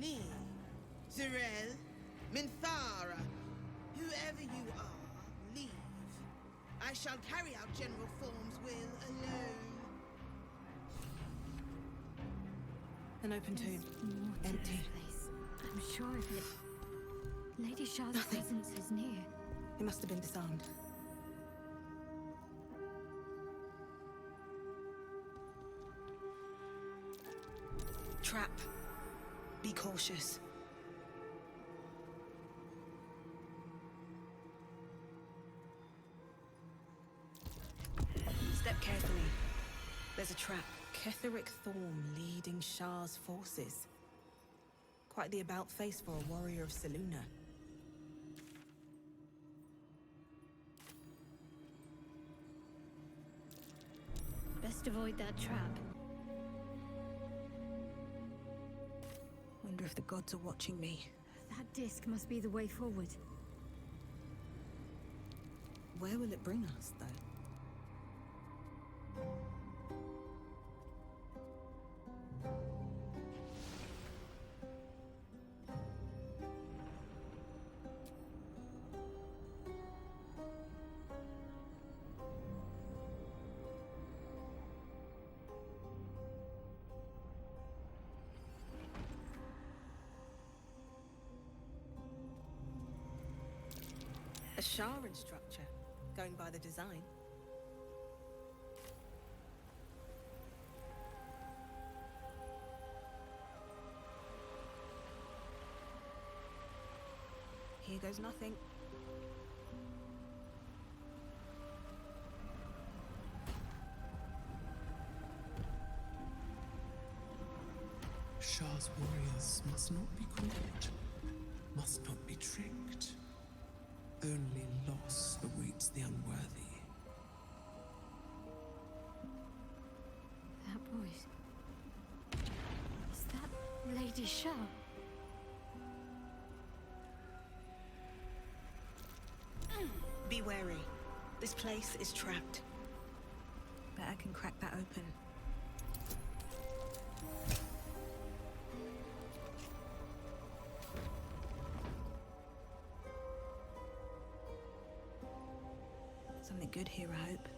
Ni, Zirel, Minthara, whoever you are, leave. I shall carry out General Form's will alone. An open tomb. Empty. Place. I'm sure of it. Lady Shar's Nothing. presence is near. It must have been disarmed. Trap. Be cautious. Step carefully. There's a trap. Ketheric Thorn leading Shar's forces. Quite the about face for a warrior of Selûne. Best avoid that trap. Wonder if the gods are watching me. That disc must be the way forward. Where will it bring us, though? A Sharan structure, going by the design. Here goes nothing. Shar's warriors must not be caught, must not be tricked. Only loss awaits the unworthy. That voice. Is that Lady Shar? Be wary. This place is trapped. Bet I can crack that open. Something good here, I hope.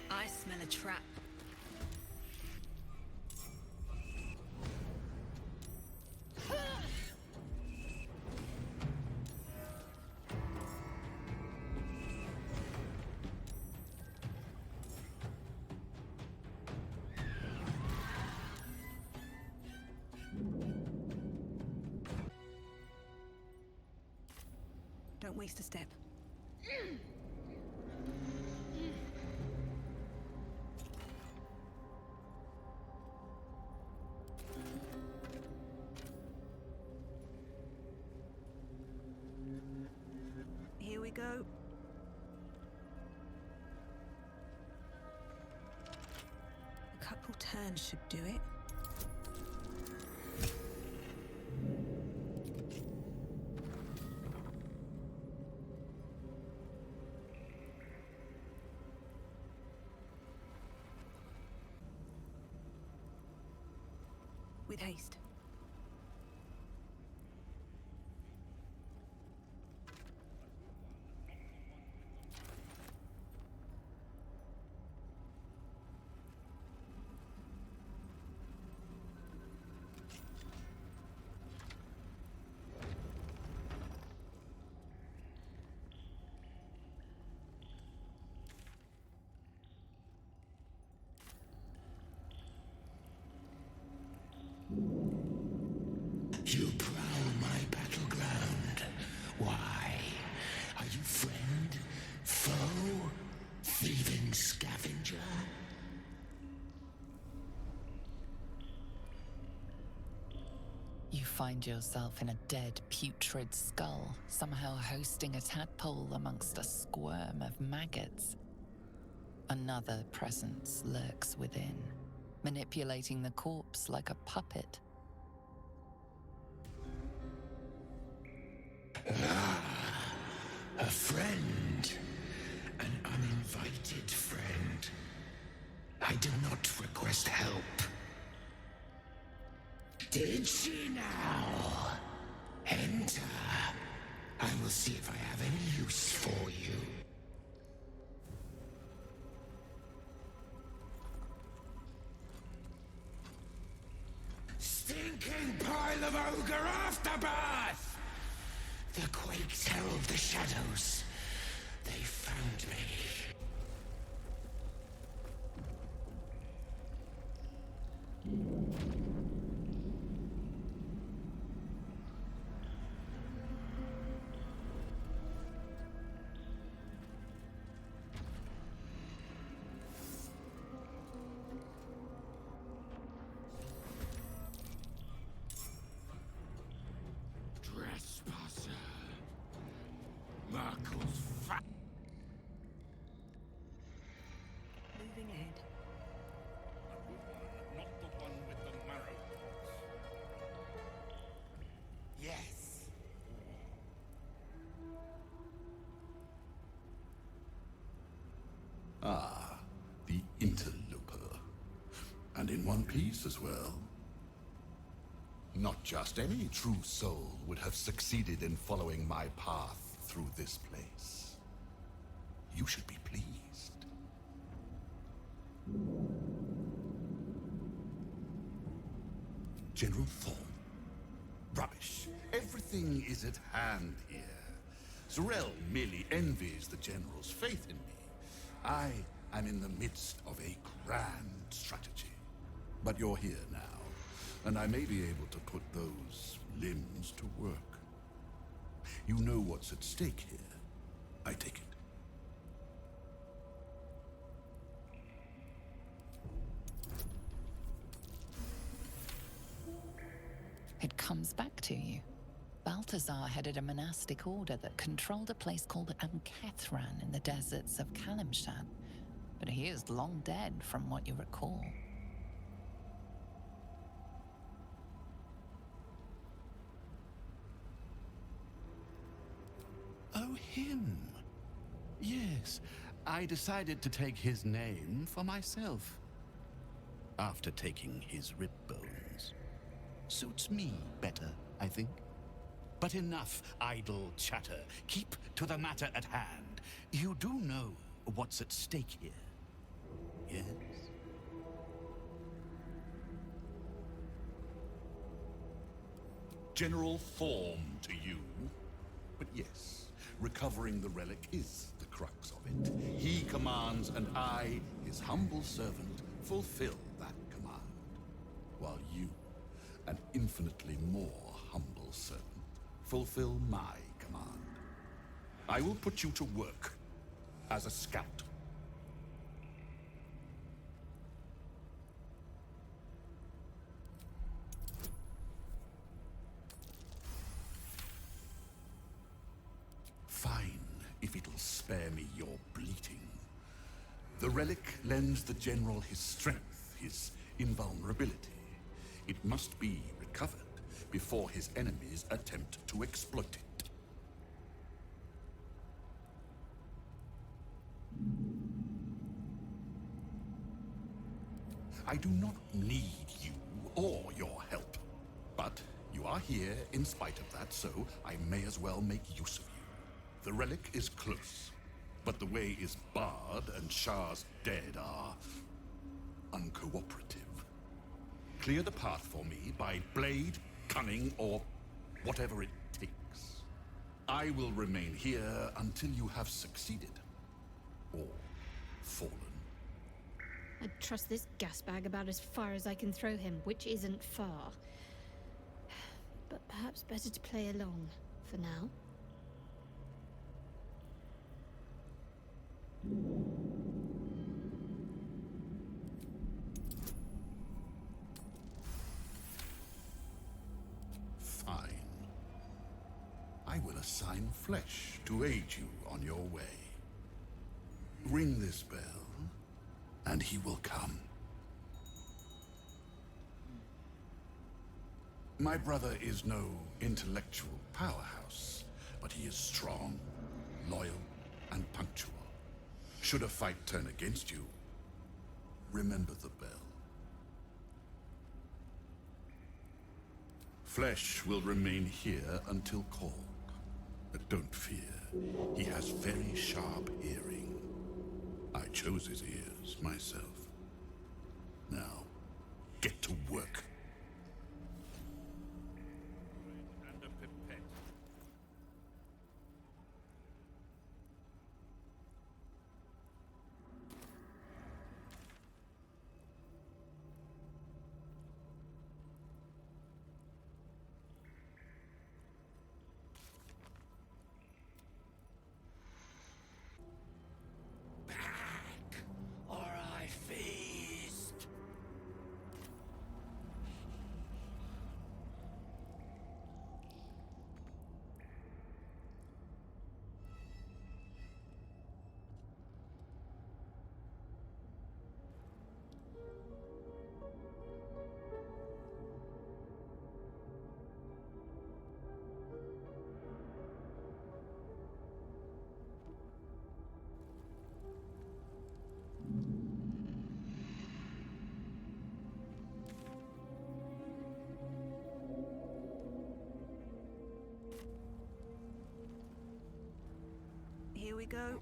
I smell a trap. Don't waste a step. Here we go. A couple turns should do it. With haste. find yourself in a dead, putrid skull, somehow hosting a tadpole amongst a squirm of maggots. Another presence lurks within, manipulating the corpse like a puppet. A friend. An uninvited friend. I do not request help. Did she now? Enter. I will see if I have any use for you. Stinking pile of ogre afterbirth! The quakes herald the shadows. They found me. Trespasser. Merkel's fat. Moving ahead. Not the one with the marrow. Yes. Ah, the interloper. And in one piece as well. Not just any true soul would have succeeded in following my path through this place. You should be pleased. General Thorn. Rubbish. Everything is at hand here. Zarel merely envies the General's faith in me. I am in the midst of a grand strategy. But you're here now, and I may be able to put those limbs to work. You know what's at stake here, I take it. It comes back to you. Balthazar headed a monastic order that controlled a place called Ankethran in the deserts of Kalimshan, but he is long dead from what you recall. Oh, him. Yes, I decided to take his name for myself. After taking his rib bones. Suits me better, I think. But enough idle chatter. Keep to the matter at hand. You do know what's at stake here, yes? General form to you. But yes, recovering the relic is the crux of it. He commands, and I, his humble servant, fulfill that command. While you, an infinitely more humble servant, fulfill my command. I will put you to work as a scout. Fine, if it'll spare me your bleating. The relic lends the General his strength, his invulnerability. It must be recovered before his enemies attempt to exploit it. I do not need you or your help. But you are here in spite of that, so I may as well make use of you. The relic is close, but the way is barred and Shar's dead are uncooperative. Clear the path for me by blade, cunning, or whatever it takes. I will remain here until you have succeeded. Or fallen. I'd trust this gas bag about as far as I can throw him, which isn't far. But perhaps better to play along, for now. assign flesh to aid you on your way. Ring this bell, and he will come. My brother is no intellectual powerhouse, but he is strong, loyal, and punctual. Should a fight turn against you, remember the bell. Flesh will remain here until called. But don't fear, he has very sharp hearing. I chose his ears myself. Now, get to work. And a pipette. Or I feast. Here we go.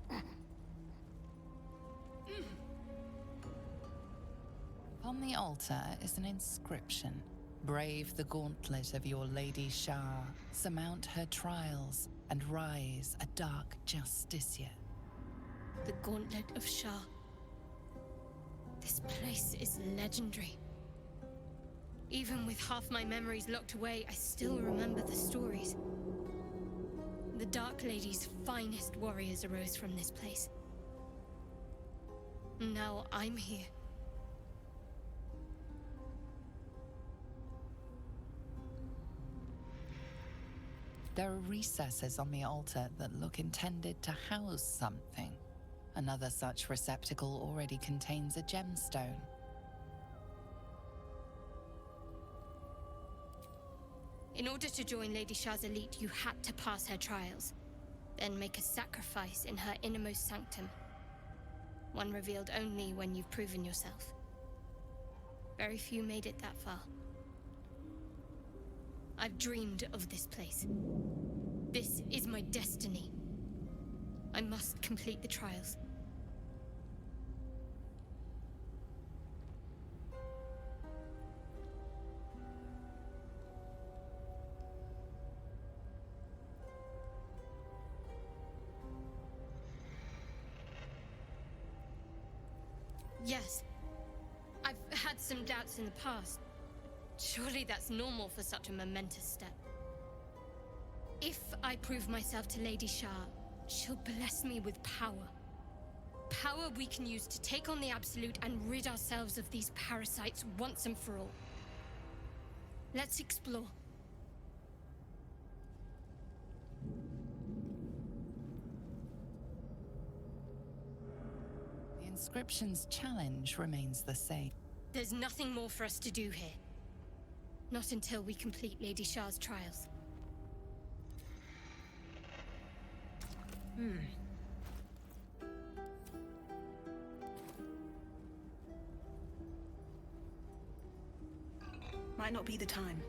On the altar is an inscription. Brave the gauntlet of your Lady Shar, surmount her trials, and rise a dark justiciar. The Gauntlet of Shar. This place is legendary. Even with half my memories locked away, I still remember the stories. The Dark Lady's finest warriors arose from this place. Now I'm here. There are recesses on the altar that look intended to house something. Another such receptacle already contains a gemstone. In order to join Lady Shar's elite, you had to pass her trials, then make a sacrifice in her innermost sanctum. One revealed only when you've proven yourself. Very few made it that far. I've dreamed of this place. This is my destiny. I must complete the trials. Yes. I've had some doubts in the past. Surely that's normal for such a momentous step. If I prove myself to Lady Shar, she'll bless me with power. Power we can use to take on the Absolute and rid ourselves of these parasites once and for all. Let's explore. The inscription's challenge remains the same. There's nothing more for us to do here. Not until we complete Lady Shar's trials. Might not be the time.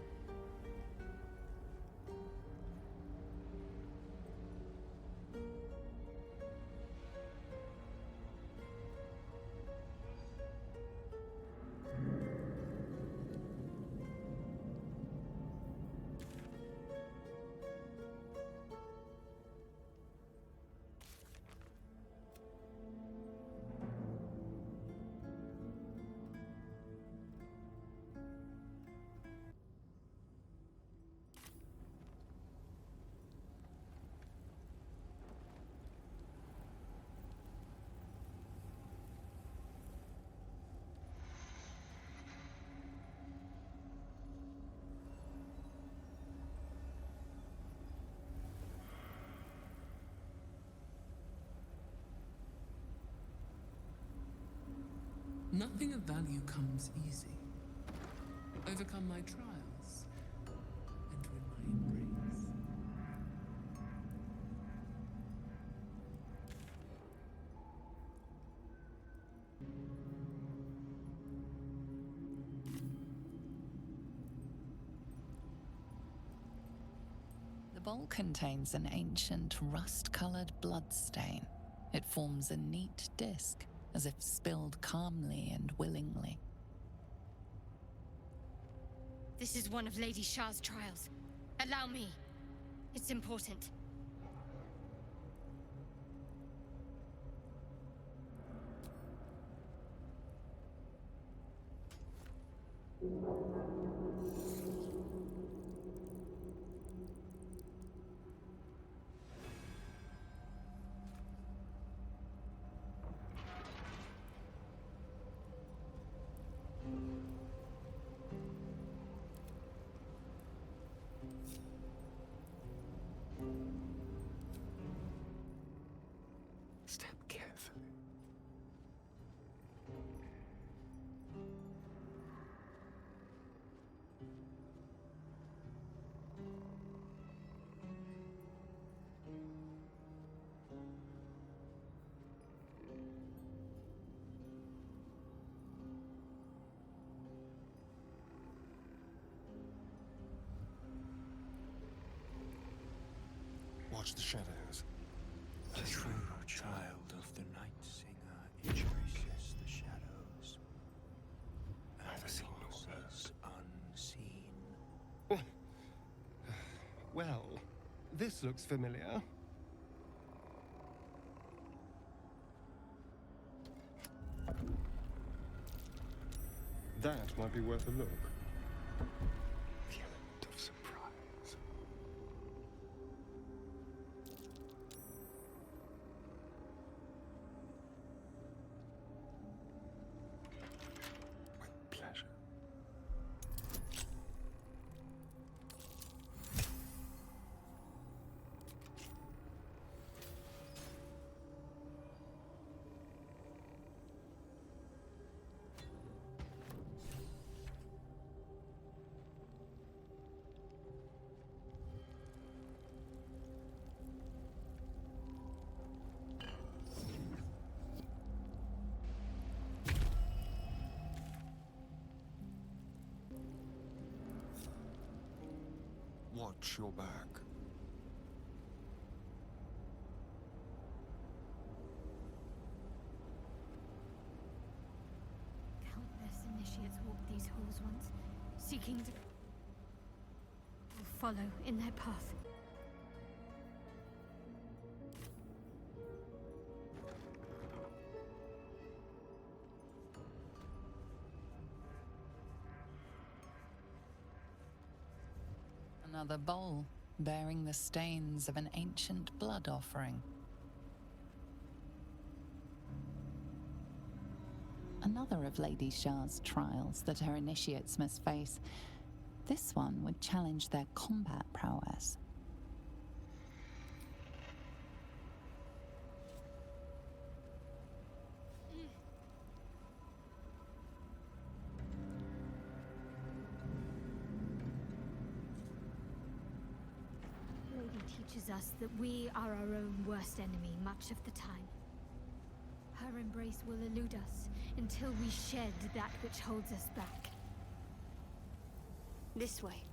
Nothing of value comes easy. Overcome my trials, and win my embrace. The bowl contains an ancient rust-colored bloodstain. It forms a neat disc, as if spilled calmly and willingly. This is one of Lady Shar's trials. Allow me. It's important. Step carefully. Watch the shadows. A true child of the night singer embraces the shadows. Neither seen nor Was unseen. Well, this looks familiar. That might be worth a look. The element of surprise. With pleasure. Watch your back. Countless initiates walked these halls once, seeking to follow in their path. Another bowl, bearing the stains of an ancient blood offering. Another of Lady Shar's trials that her initiates must face. This one would challenge their combat prowess. Lady teaches us that we are our own worst enemy much of the time. Her embrace will elude us until we shed that which holds us back. This way.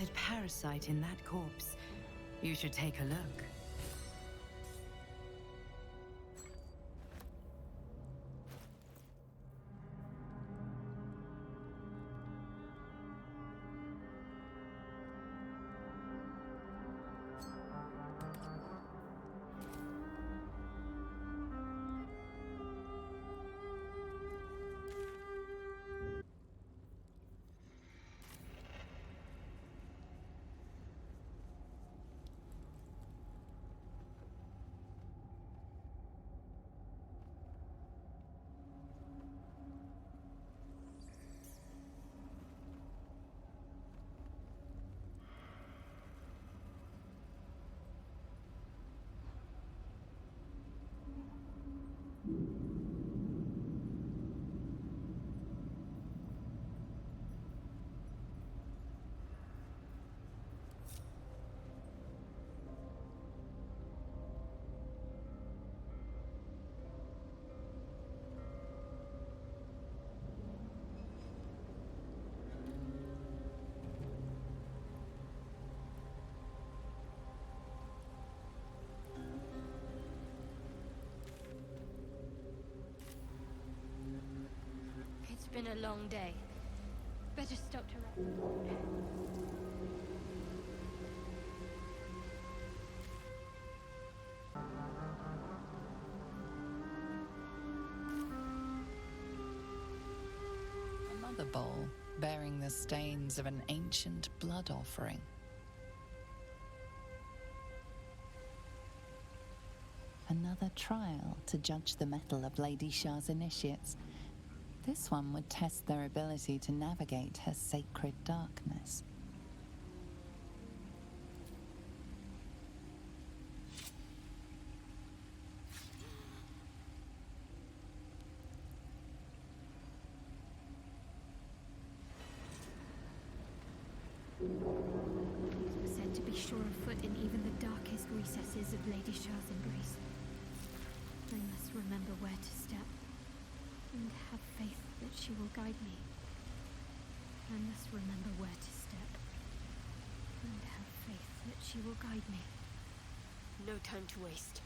withered parasite in that corpse. You should take a look. It's been a long day. Better stop to rest. Another bowl bearing the stains of an ancient blood offering. Another trial to judge the mettle of Lady Shar's initiates. This one would test their ability to navigate her sacred darkness. These were said to be sure of foot in even the darkest recesses of Lady Shar's embrace. I must remember where to step, and have faith that she will guide me. I must remember where to step, and have faith that she will guide me. No time to waste.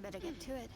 Better get to it.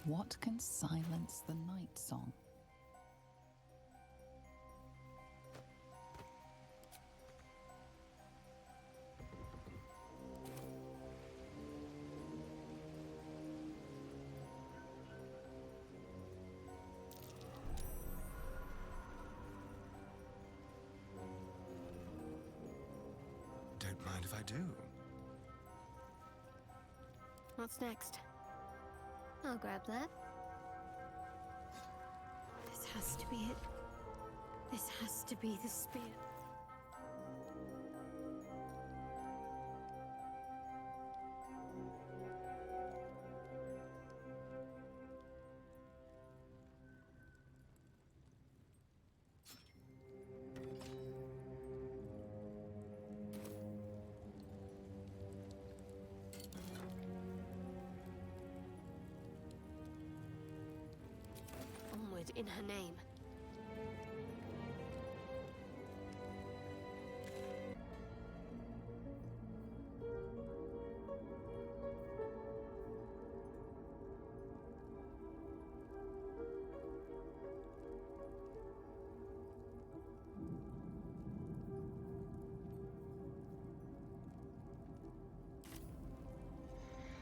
What can silence the Nightsong? Don't mind if I do. What's next? I'll grab that. This has to be it. This has to be the spear. carved in her name.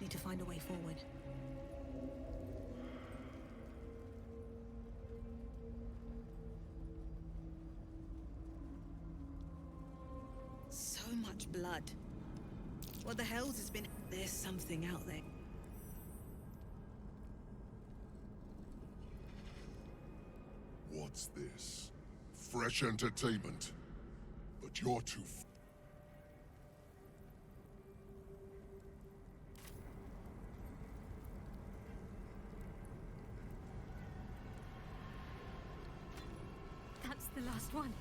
Need to find a way forward. So much blood. What the hell's has been... There's something out there. What's this? Fresh entertainment. But you're too... That's the last one.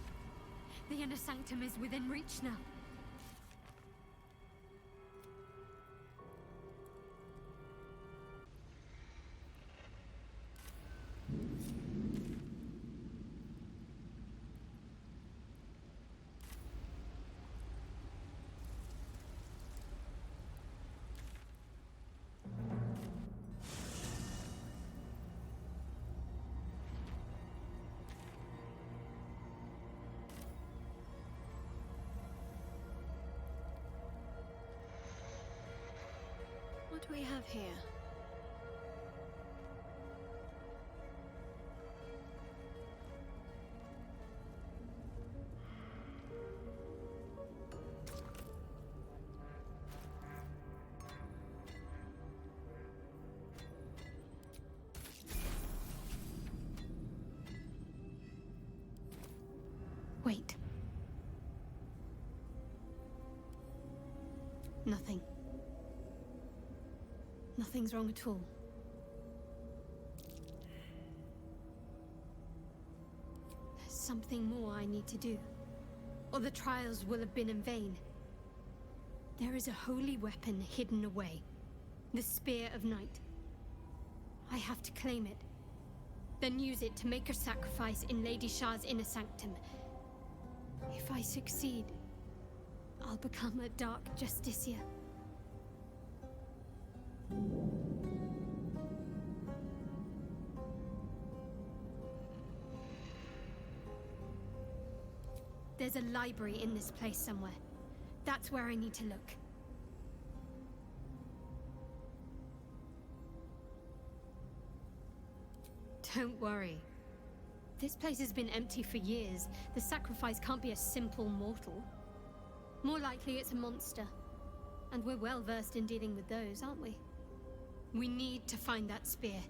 The inner sanctum is within reach now. What do we have here? Wait. Nothing. Nothing's wrong at all. There's something more I need to do, or the trials will have been in vain. There is a holy weapon hidden away, the Spear of Night. I have to claim it, then use it to make a sacrifice in Lady Shar's inner sanctum. If I succeed, I'll become a Dark Justicia. There's a library in this place somewhere. That's where I need to look. Don't worry. This place has been empty for years. The sacrifice can't be a simple mortal. More likely it's a monster. And we're well versed in dealing with those, aren't we? We need to find that spear.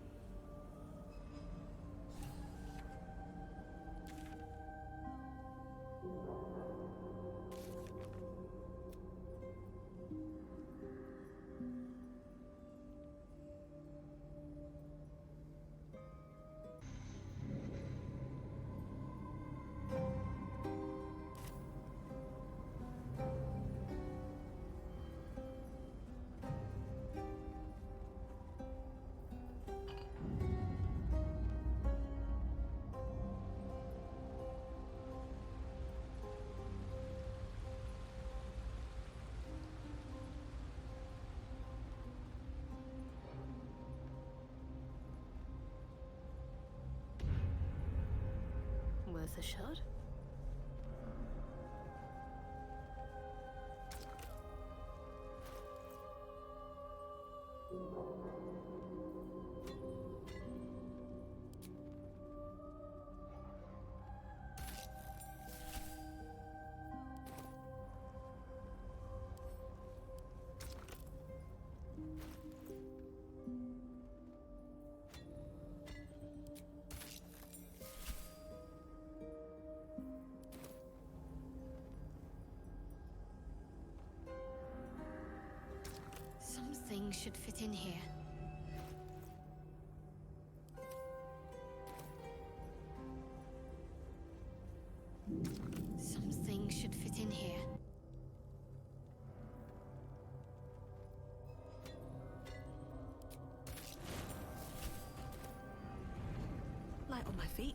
Worth a shot? Something should fit in here. Something should fit in here. Light on my feet.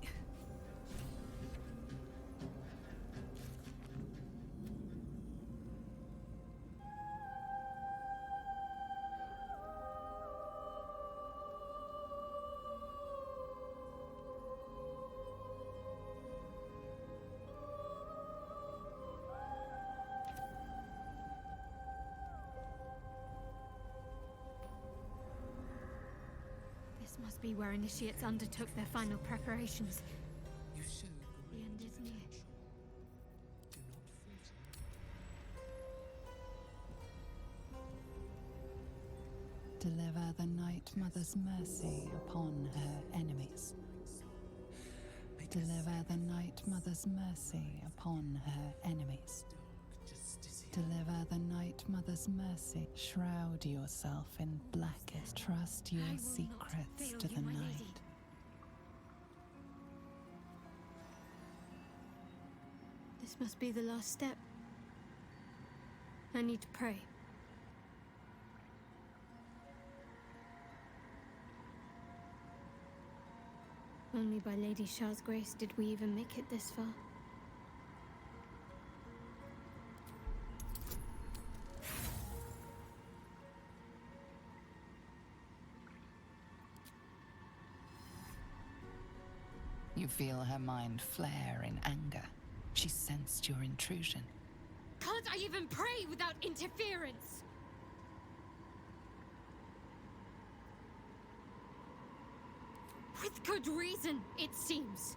This must be where initiates undertook their final preparations. You show The end is near. Do not falter. Deliver the Night Mother's mercy upon her enemies. Deliver the Night Mother's mercy upon her enemies. Deliver the Night Mother's mercy. Shroud yourself in blackest. Trust your I will not secrets fail to you, the my night. lady. This must be the last step. I need to pray. Only by Lady Shar's grace did we even make it this far. You feel her mind flare in anger. She sensed your intrusion. Can't I even pray without interference? With good reason, it seems.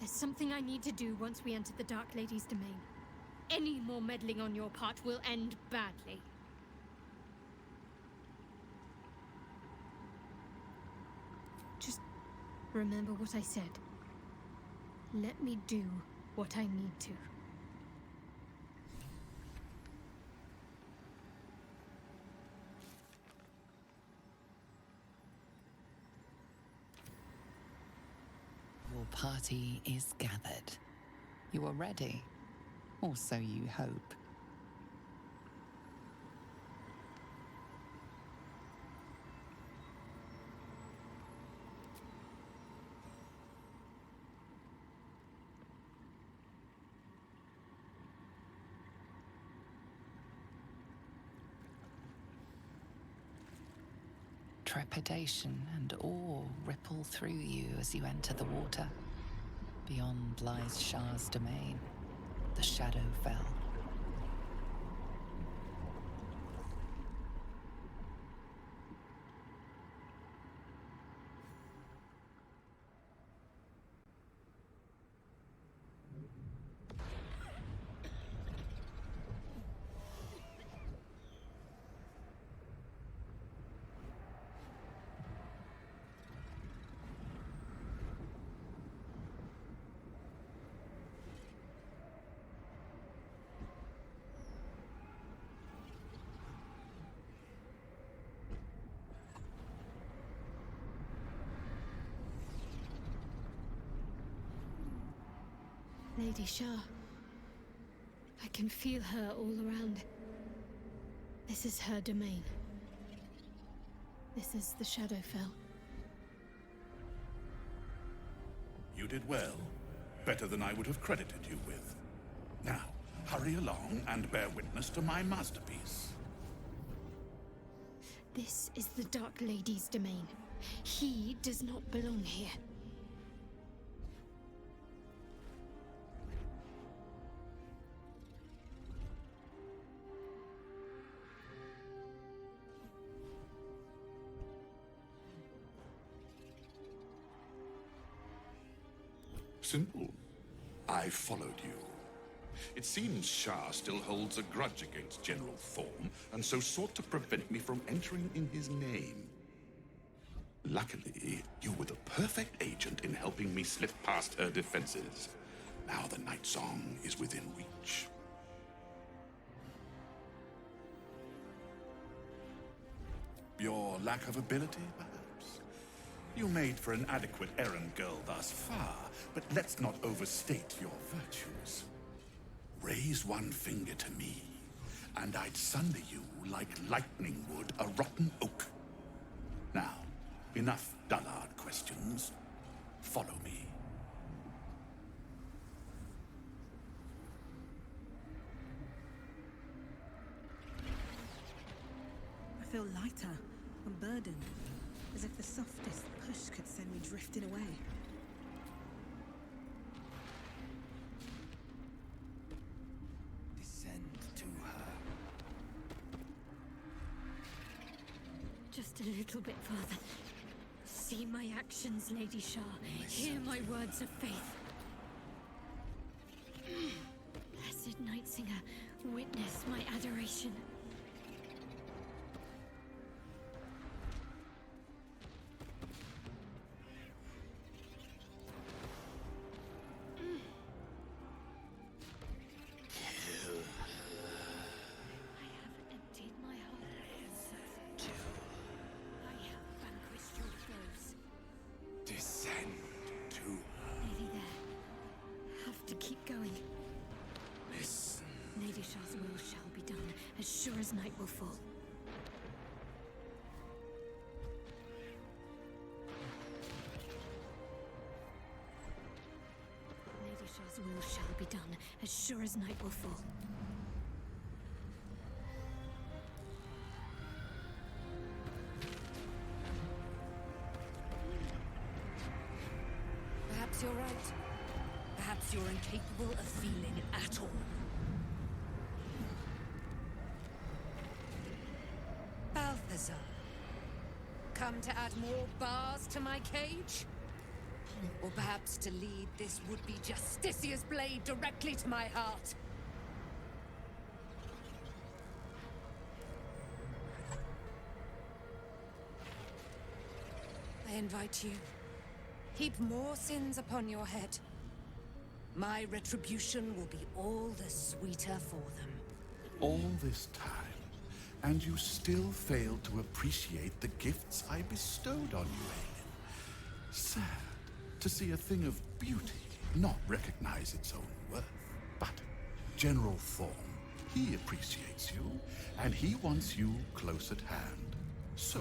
There's something I need to do once we enter the Dark Lady's domain. Any more meddling on your part will end badly. Just remember what I said. Let me do what I need to. Your party is gathered. You are ready, or so you hope. Trepidation and awe ripple through you as you enter the water. Beyond lies Shar's domain. The shadow fell. Lady Shar. I can feel her all around. This is her domain. This is the Shadowfell. You did well. Better than I would have credited you with. Now, hurry along and bear witness to my masterpiece. This is the Dark Lady's domain. He does not belong here. Simple. I followed you. It seems Shar still holds a grudge against General Thorm, and so sought to prevent me from entering in his name. Luckily, you were the perfect agent in helping me slip past her defenses. Now the Nightsong is within reach. Your lack of ability, perhaps? You made for an adequate errand girl thus far, but let's not overstate your virtues. Raise one finger to me, and I'd sunder you like lightning would a rotten oak. Now, enough dullard questions. follow me. I feel lighter, unburdened, as if the softest push could send me drifting away. Descend to her. Just a little bit further. See my actions, Lady Shar. Hear my words of faith. Blessed Nightsinger, witness my adoration. Night will fall. Lady Shar's will shall be done, as sure as night will fall. Perhaps you're right. Perhaps you're incapable of feeling at all. Balthazar. Come to add more bars to my cage? Or perhaps to lead this would-be Justicia's blade directly to my heart? I invite you. Heap more sins upon your head. My retribution will be all the sweeter for them. All this time, and you still fail to appreciate the gifts I bestowed on you, Aelin. Sad to see a thing of beauty not recognize its own worth. But General Thorm, he appreciates you, and he wants you close at hand. So,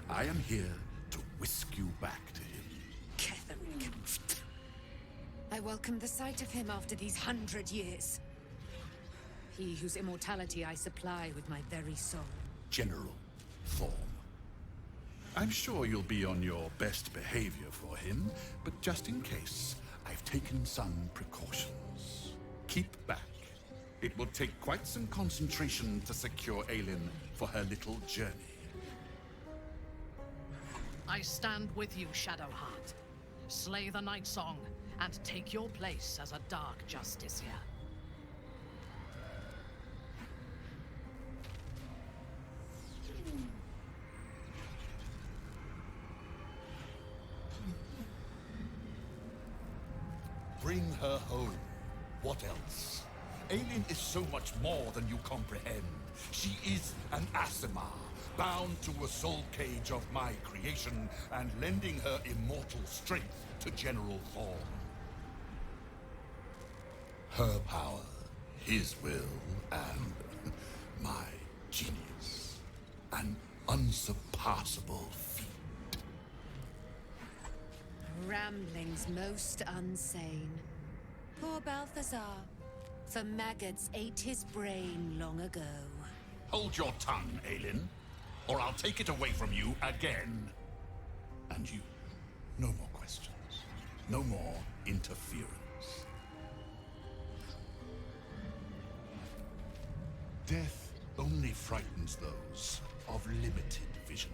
I am here to whisk you back to him. Ketherick. I welcome the sight of him after these 100 years. He whose immortality I supply with my very soul. General Thorm. I'm sure you'll be on your best behavior for him, but just in case, I've taken some precautions. Keep back. It will take quite some concentration to secure Aelin for her little journey. I stand with you, Shadowheart. Slay the Nightsong, and take your place as a Dark Justiciar. Bring her home. What else? Aelin is so much more than you comprehend. She is an Aasimar, bound to a soul cage of my creation, and lending her immortal strength to General Thorm. Her power, his will, and my genius. An unsurpassable feat. Ramblings most unsane. Poor Balthazar. For maggots ate his brain long ago. Hold your tongue, Aelin, or I'll take it away from you again. And you, no more questions. No more interference. Death only frightens those of limited vision.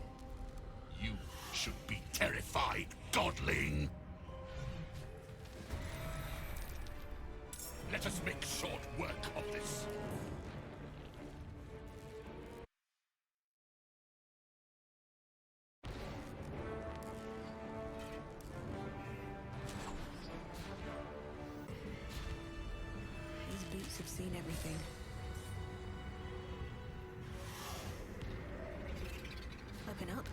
You should be terrified, godling! Let us make short work of this. These boots have seen everything. Open up.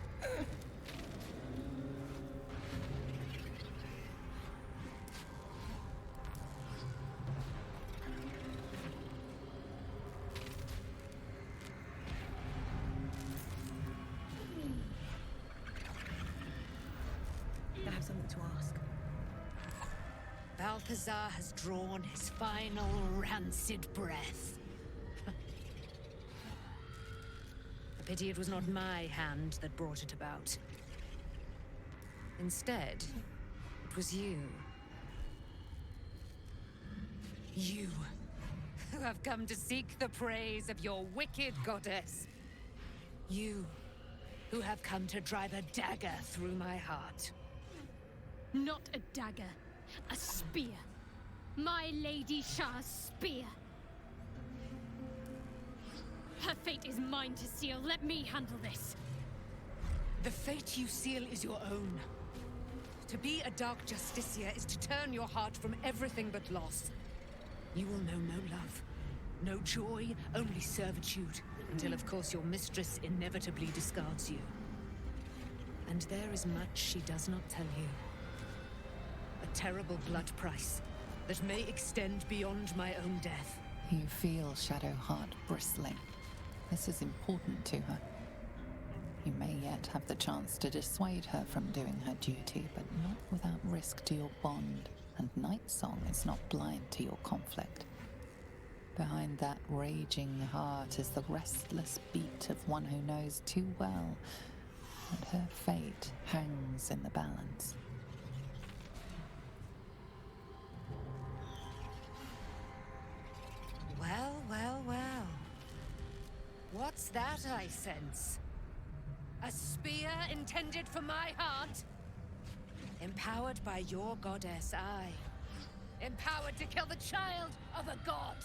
I have something to ask. Balthazar has drawn his final rancid breath. A pity it was not my hand that brought it about. Instead, it was you. You, who have come to seek the praise of your wicked goddess. You, who have come to drive a dagger through my heart. Not a dagger, a spear. My Lady Shar's spear. Her fate is mine to seal. Let me handle this. The fate you seal is your own. To be a Dark Justiciar is to turn your heart from everything but loss. You will know no love, no joy, only servitude, until of course your mistress inevitably discards you. And there is much she does not tell you. A terrible blood price that may extend beyond my own death. You feel Shadowheart bristling. This is important to her. You may yet have the chance to dissuade her from doing her duty, but not without risk to your bond. And Nightsong is not blind to your conflict. Behind that raging heart is the restless beat of one who knows too well that her fate hangs in the balance. Well, well, well. What's that I sense? A spear intended for my heart? Empowered by your goddess, aye. Empowered to kill the child of a god.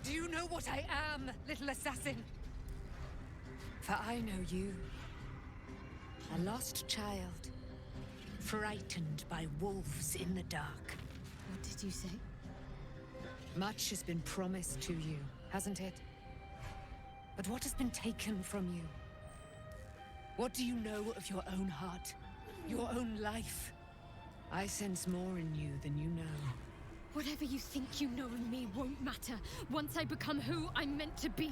Do you know what I am, little assassin? For I know you. A lost child. Frightened by wolves in the dark. What did you say? Much has been promised to you, hasn't it? But what has been taken from you? What do you know of your own heart? Your own life? I sense more in you than you know. Whatever you think you know of me won't matter once I become who I'm meant to be.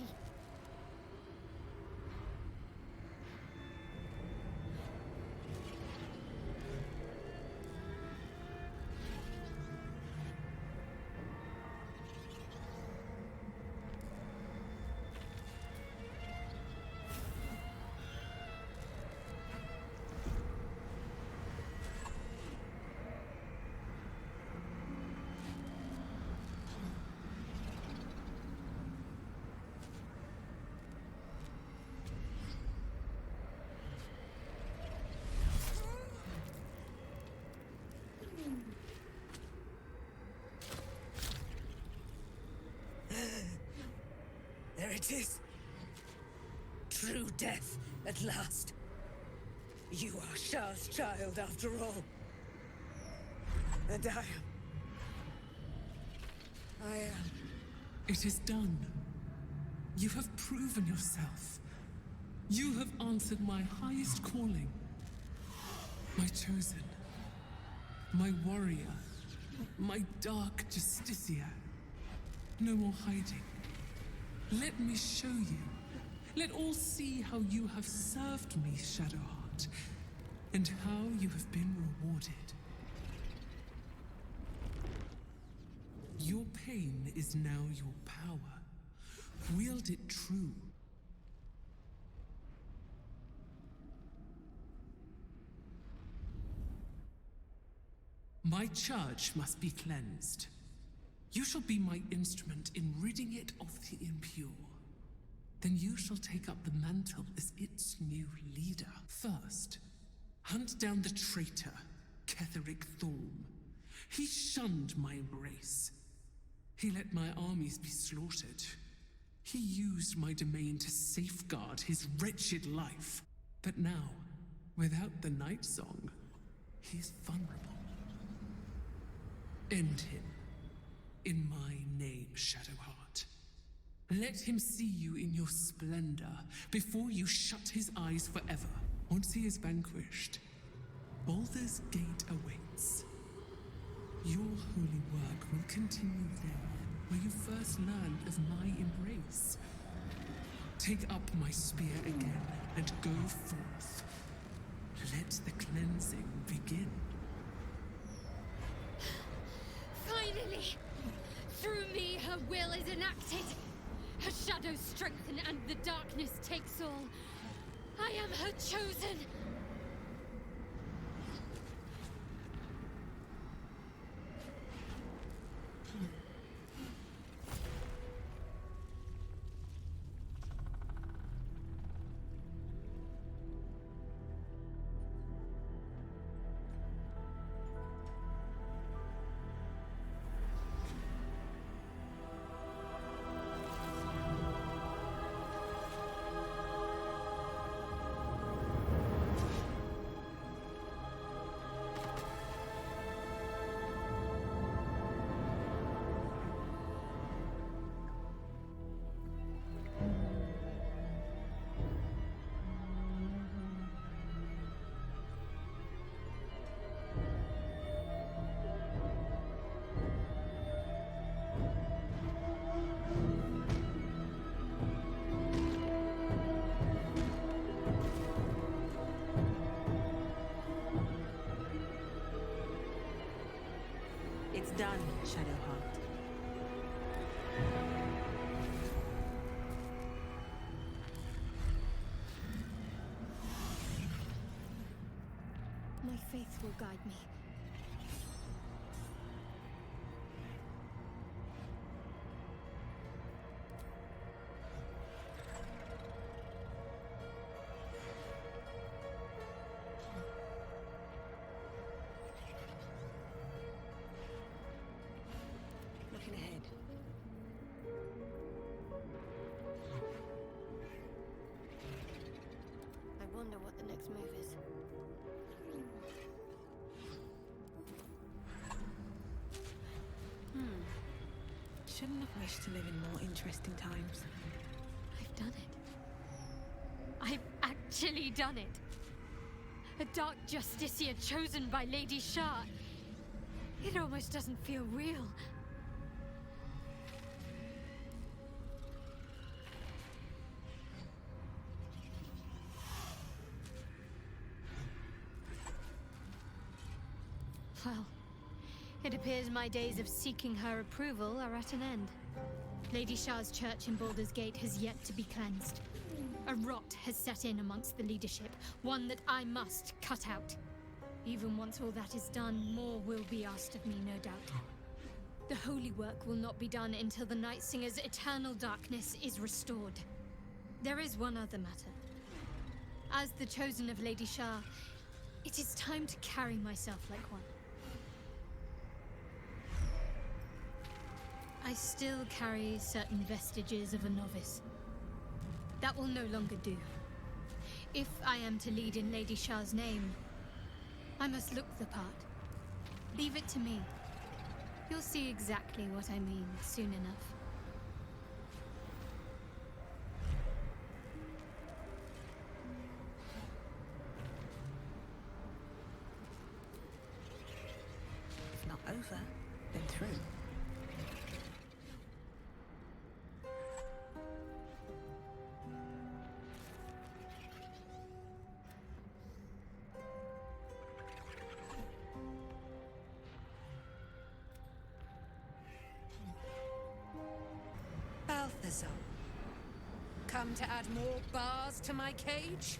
There it is. True death, at last. You are Shar's child, after all. And I am... It is done. You have proven yourself. You have answered my highest calling. My chosen. My warrior. My dark justiciar. No more hiding. Let me show you. Let all see how you have served me, Shadowheart, and how you have been rewarded. Your pain is now your power. Wield it true. My church must be cleansed. You shall be my instrument in ridding it of the impure. Then you shall take up the mantle as its new leader. First, hunt down the traitor, Ketheric Thorm. He shunned my embrace. He let my armies be slaughtered. He used my domain to safeguard his wretched life. But now, without the Nightsong, he is vulnerable. End him. In my name, Shadowheart. Let him see you in your splendor before you shut his eyes forever. Once he is vanquished, Baldur's gate awaits. Your holy work will continue there, where you first learned of my embrace. Take up my spear again and go forth. Let the cleansing begin. darkness takes all. I am her chosen. It's done, Shadowheart. My faith will guide me. Looking ahead. I wonder what the next move is. Shouldn't have wished to live in more interesting times. I've done it. I've actually done it. A dark justiciar chosen by Lady Shar. It almost doesn't feel real. Well, it appears my days of seeking her approval are at an end. Lady Shar's church in Baldur's Gate has yet to be cleansed. A rot has set in amongst the leadership, one that I must cut out. Even once all that is done, more will be asked of me, no doubt. The holy work will not be done until the Night Singer's eternal darkness is restored. There is one other matter. As the chosen of Lady Shar, it is time to carry myself like one. I still carry certain vestiges of a novice. That will no longer do. If I am to lead in Lady Shar's name, I must look the part. Leave it to me. You'll see exactly what I mean soon enough. If not over, then through. Balthazar. Come to add more bars to my cage?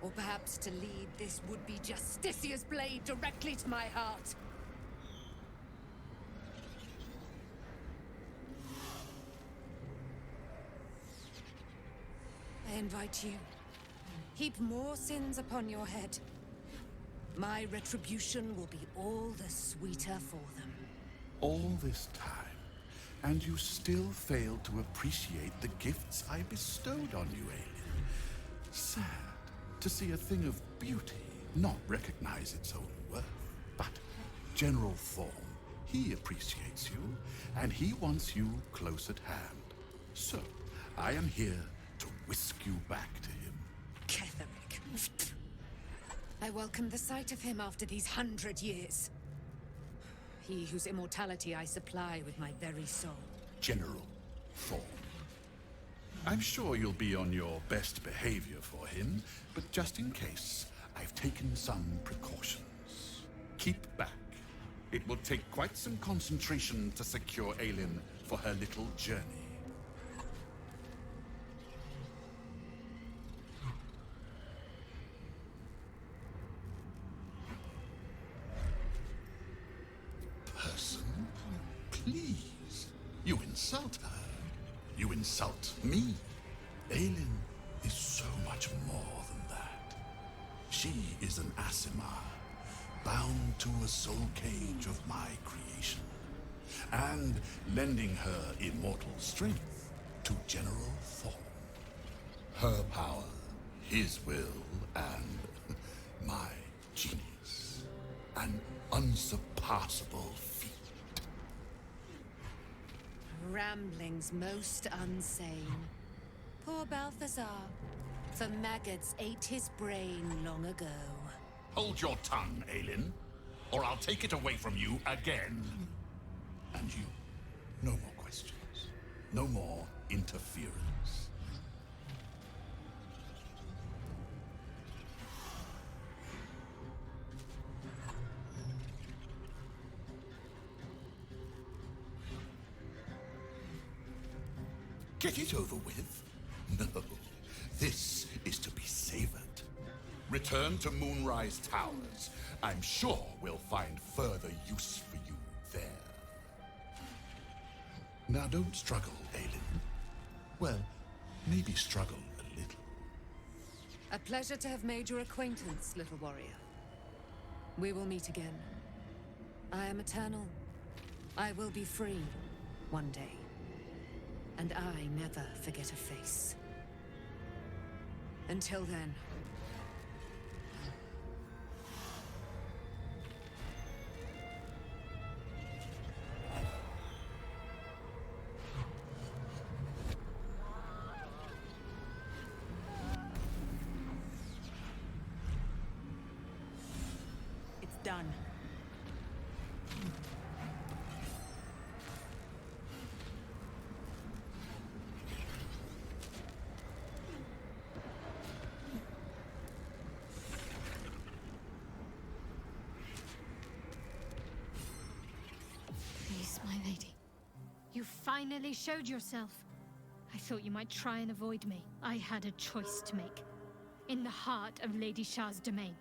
Or perhaps to lead this would-be Justicia's blade directly to my heart? I invite you. Heap more sins upon your head. My retribution will be all the sweeter for them. All this time, and you still failed to appreciate the gifts I bestowed on you, alien. Sad to see a thing of beauty not recognize its own worth. But General Thorm, he appreciates you, and he wants you close at hand. So, I am here to whisk you back to him. Ketherick. I welcome the sight of him after these 100 years. He whose immortality I supply with my very soul. General Thorm. I'm sure you'll be on your best behavior for him, but just in case, I've taken some precautions. Keep back. It will take quite some concentration to secure Aelin for her little journey. please. You insult her. You insult me. Aelin is so much more than that. She is an Asimar, bound to a soul cage of my creation, and lending her immortal strength to General Thorn. Her power, his will, and my genius. An unsurpassable feat. Ramblings most unsane. Poor Balthazar. The maggots ate his brain long ago. Hold your tongue, Aelin, or I'll take it away from you again. And you, no more questions. No more interference. Get it over with? No, this is to be savored. Return to Moonrise Towers. I'm sure we'll find further use for you there. Now don't struggle, Aelin. Well, maybe struggle a little. A pleasure to have made your acquaintance, little warrior. We will meet again. I am eternal. I will be free one day. And I never forget a face. Until then. It's done. My lady, you finally showed yourself. I thought you might try and avoid me. I had a choice to make, in the heart of Lady Shar's domain.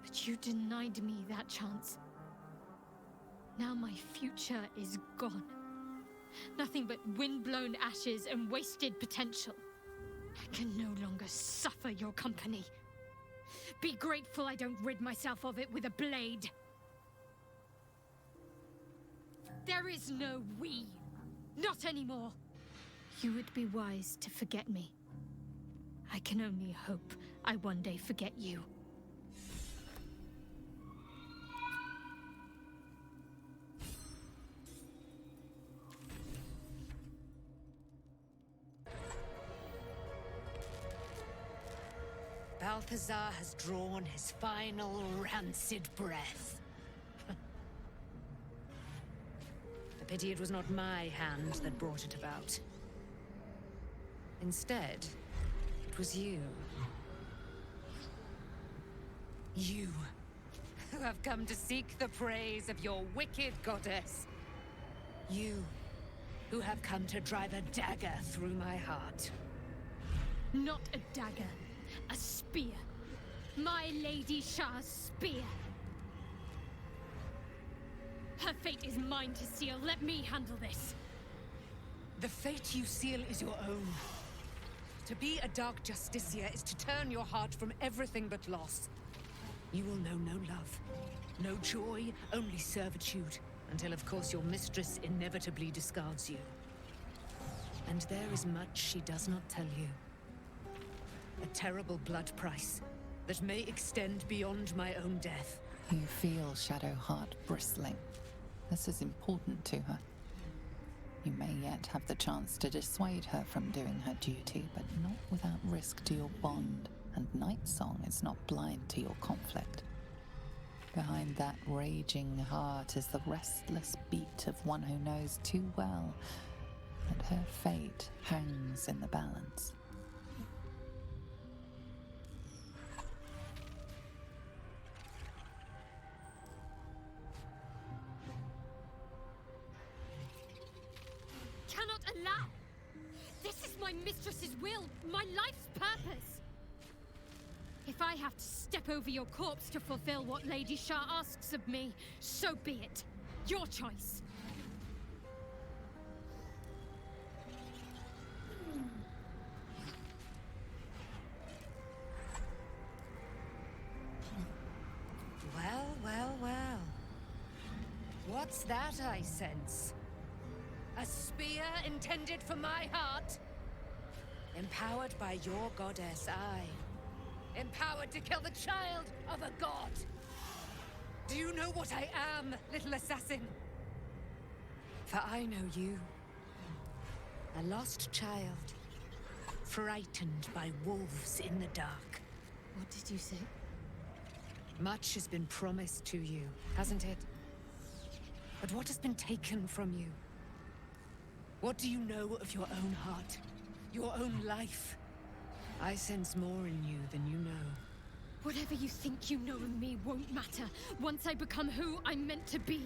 But you denied me that chance. Now my future is gone. Nothing but wind-blown ashes and wasted potential. I can no longer suffer your company. Be grateful I don't rid myself of it with a blade. There is no we. Not anymore. You would be wise to forget me. I can only hope I one day forget you. Balthazar has drawn his final rancid breath. Pity it was not my hand that brought it about. Instead, it was you. You, who have come to seek the praise of your wicked goddess. You, who have come to drive a dagger through my heart. Not a dagger, a spear. My Lady Shar's spear. Her fate is mine to seal. Let me handle this. The fate you seal is your own. To be a Dark Justicia is to turn your heart from everything but loss. You will know no love, no joy, only servitude, until of course your mistress inevitably discards you. And there is much she does not tell you. A terrible blood price that may extend beyond my own death. You feel Shadowheart bristling. This is important to her. You may yet have the chance to dissuade her from doing her duty, but not without risk to your bond, and Nightsong is not blind to your conflict. Behind that raging heart is the restless beat of one who knows too well that her fate hangs in the balance. Allow! This is my mistress's will, my life's purpose! If I have to step over your corpse to fulfill what Lady Shar asks of me, so be it. Your choice. What's that I sense? A spear intended for my heart? Empowered by your goddess, I. Empowered to kill the child of a god. Do you know what I am, little assassin? For I know you. A lost child. Frightened by wolves in the dark. What did you say? Much has been promised to you, hasn't it? But what has been taken from you? What do you know of your own heart? Your own life? I sense more in you than you know. Whatever you think you know of me won't matter once I become who I'm meant to be.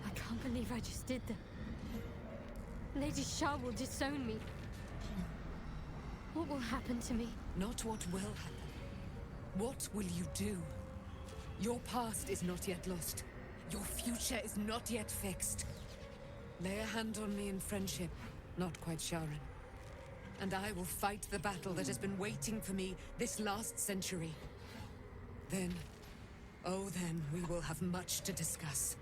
I can't believe I just did that. Lady Shar will disown me. What will happen to me? Not what will happen. What will you do? Your past is not yet lost. Your future is not yet fixed. Lay a hand on me in friendship, not quite Sharon. And I will fight the battle that has been waiting for me this last century. Then, oh then, we will have much to discuss.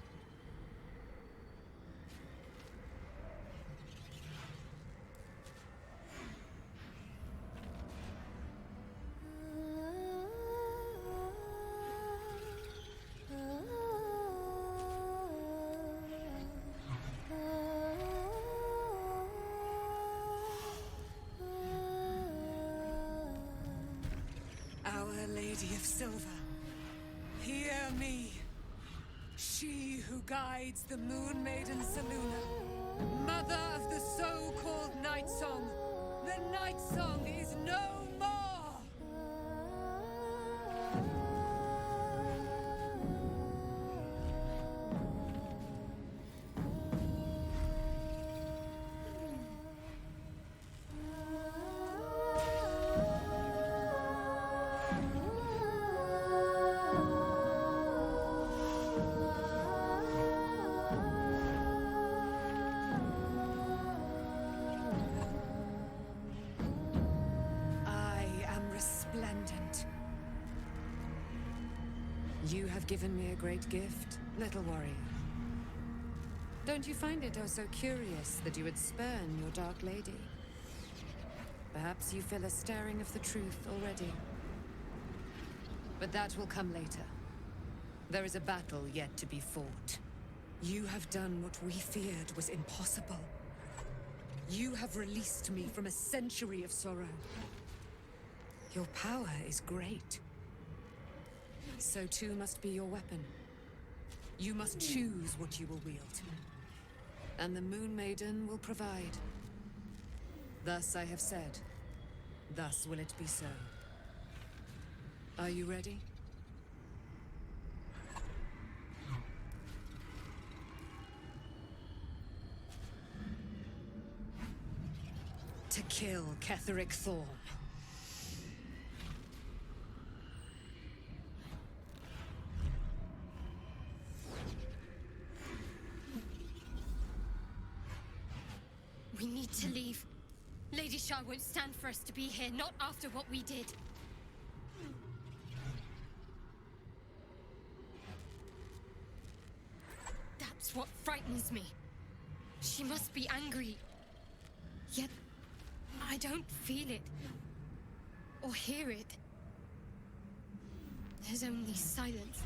Our Lady of Silver, hear me. She who guides the Moon Maiden Selûne, mother of the so-called Nightsong. The Nightsong is no more! You have given me a great gift, little warrior. Don't you find it oh so curious that you would spurn your Dark Lady? Perhaps you feel a stirring of the truth already. But that will come later. There is a battle yet to be fought. You have done what we feared was impossible. You have released me from a century of sorrow. Your power is great. So too must be your weapon. You must choose what you will wield. And the Moon Maiden will provide. Thus I have said. Thus will it be so. Are you ready? To kill Ketheric Thorm. We need to leave. Lady Shar won't stand for us to be here, not after what we did. That's what frightens me. She must be angry. Yet, I don't feel it. Or hear it. There's only silence.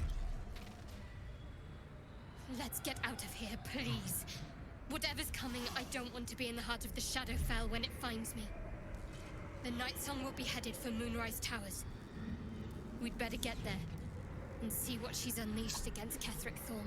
Let's get out of here, please. Whatever's coming, I don't want to be in the heart of the Shadowfell when it finds me. The Nightsong will be headed for Moonrise Towers. We'd better get there and see what she's unleashed against Ketheric Thorm.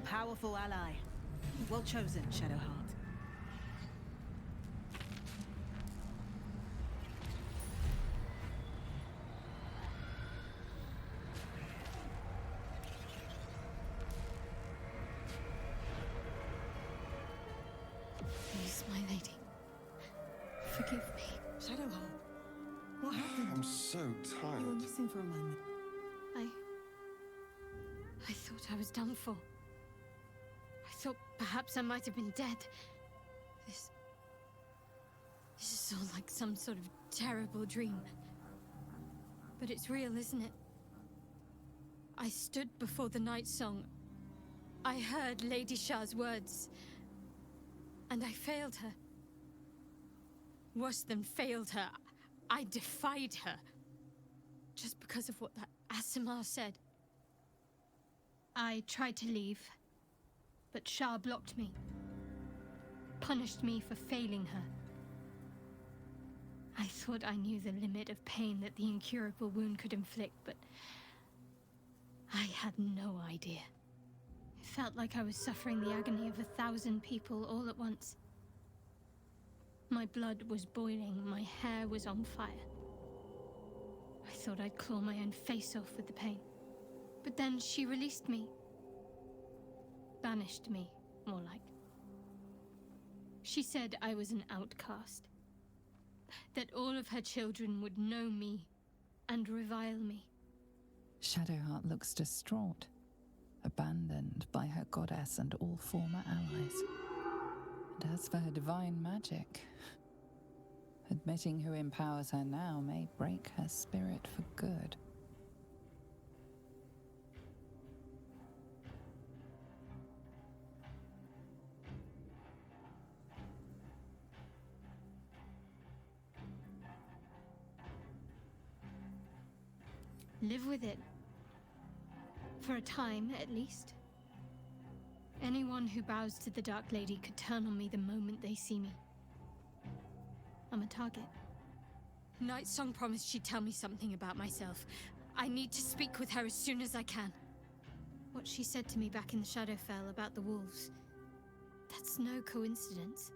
Powerful ally. Well chosen, Shadowheart. Please, my lady. Forgive me. Shadowheart. What happened? I'm so tired. You were missing for a moment. I thought I was done for. I thought perhaps I might have been dead. This is all like some sort of terrible dream. But it's real, isn't it? I stood before the Nightsong. I heard Lady Shar's words. And I failed her. Worse than failed her, I defied her. Just because of what that Aasimar said. I tried to leave, but Shar blocked me. Punished me for failing her. I thought I knew the limit of pain that the incurable wound could inflict, but I had no idea. It felt like I was suffering the agony of 1,000 people all at once. My blood was boiling, my hair was on fire. I thought I'd claw my own face off with the pain. But then she released me. Banished me, more like. She said I was an outcast. That all of her children would know me and revile me. Shadowheart looks distraught, abandoned by her goddess and all former allies. And as for her divine magic, admitting who empowers her now may break her spirit for good. Live with it. For a time, at least. Anyone who bows to the Dark Lady could turn on me the moment they see me. I'm a target. Nightsong promised she'd tell me something about myself. I need to speak with her as soon as I can. What she said to me back in the Shadowfell about the wolves, that's no coincidence.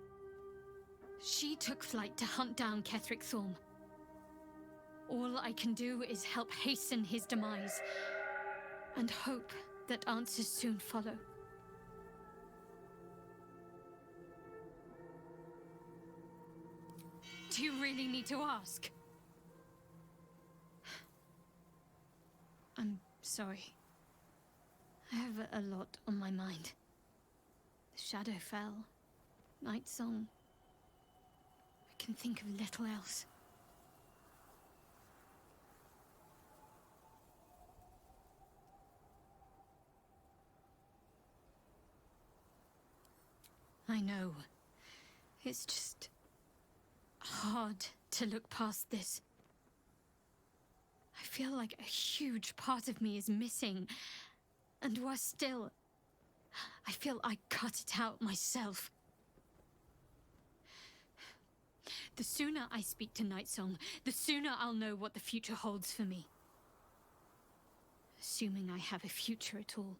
She took flight to hunt down Ketheric Thorm. All I can do is help hasten his demise, and hope that answers soon follow. Do you really need to ask? I'm sorry. I have a lot on my mind. The Shadowfell, Nightsong. I can think of little else. I know. It's just hard to look past this. I feel like a huge part of me is missing. And worse still, I feel I cut it out myself. The sooner I speak to Nightsong, the sooner I'll know what the future holds for me. assuming I have a future at all.